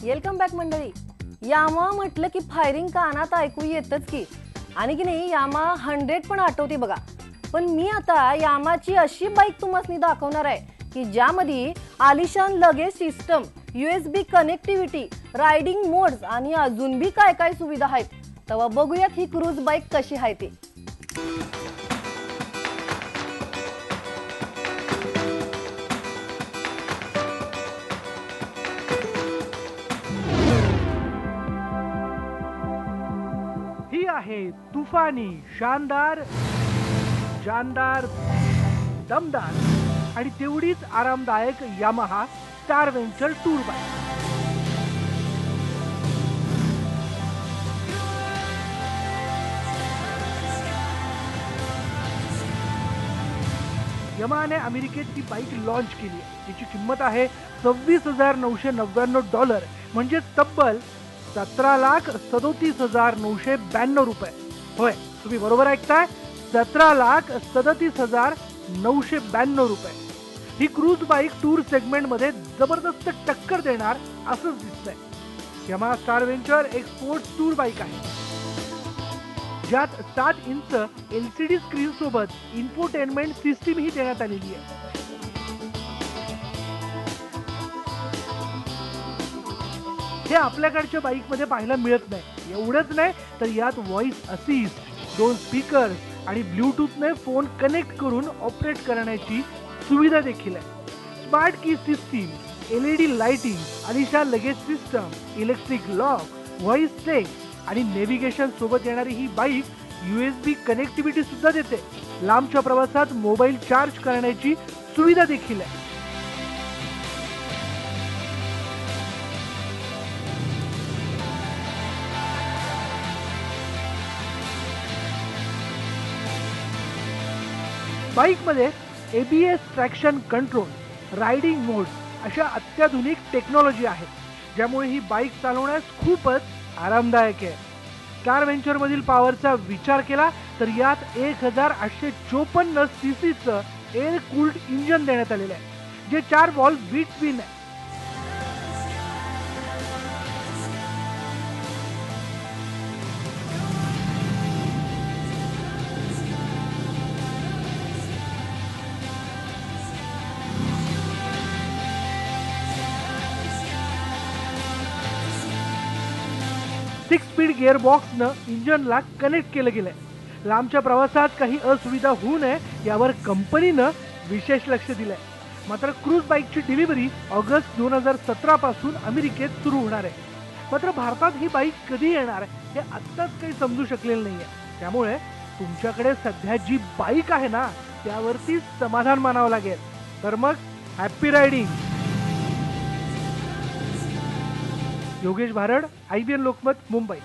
Welcome back मंडळी। Yamaha म्हटलं की फायरिंग कानात ऐकू येतच की, आणि की नाही यामा 100 पण आठवते बघा। पण मी आता यामाची अशी बाईक तुम्हाला दाखवणार आहे की ज्यामध्ये आलिशान luggage system, USB connectivity, riding modes आणि अजून भी काय काय सुविधा आहेत। तेव्हा बघूयात ही क्रूज बाईक कशी आहे ती। ही आहे तुफानी, शानदार, जानदार, दमदार आणि तेवढीच आरामदायक Yamaha Star Venture tour bike. यामाहाने अमेरिकेत ती बाईक लॉन्च केली आहे। तिची किंमत आहे $26,999 म्हणजे तब्बल 17,37,992 रुपये। होय, तुम्ही बरोबर ऐकताय, 17,37,992 रुपये। ही क्रूज बाईक टूर सेगमेंट मध्ये जबरदस्त टक्कर देणार असंच दिसतंय। यामाहा स्टार वेंचर एक स्पोर्ट्स टूर बाईक आहे ज्यात 7 इंच LCD स्क्रीन सोबत इन्फोटेनमेंट सिस्टीम ही देण्यात आलेली आहे। हे आपल्याकडच्या बाईक मध्ये पाहायला मिळत नाही। एवढंच नाही तर यात व्हॉइस असिस्ट, 2 स्पीकर्स आणि ब्लूटूथने फोन कनेक्ट करून ऑपरेट करण्याची सुविधा देखील आहे। Smart key system, LED lighting, आलिशान luggage system, electric lock, voice check आणि नेव्हिगेशन सोबत येणारी ही बाईक USB कनेक्टिव्हिटी सुद्धा देते। लांबच्या प्रवासात मोबाईल चार्ज करण्याची सुविधा देखील आहे। बाईक मध्ये ABS ट्रॅक्शन कंट्रोल, रायडिंग मोड अशा अत्याधुनिक टेक्नॉलॉजी आहे, ज्यामुळे ही बाईक चालवण्यास खूपच आरामदायक आहे। स्टार वेंचर मधील पॉवरचा विचार केला तर यात 1854 सीसीचं एअर कूल्ड इंजन देण्यात आलेलं आहे, जे 4 व्हॉल्व बिट ट्विन आहे। सिक्स स्पीड गिअर बॉक्सनं इंजनला कनेक्ट केलं गेलंय। लांबच्या प्रवासात काही असुविधा होऊ नये यावर कंपनीनं विशेष लक्ष दिलंय। मात्र क्रूज बाईकची डिलिव्हरी ऑगस्ट 2017 पासून अमेरिकेत सुरू होणार आहे। मात्र भारतात ही बाईक कधी येणार हे आत्ताच काही समजू शकलेलं नाहीये। त्यामुळे तुमच्याकडे सध्या जी बाईक आहे ना त्यावरती समाधान मानावं लागेल। तर मग happy riding. Yogesh Bharad, IBN Lokmat, Mumbai.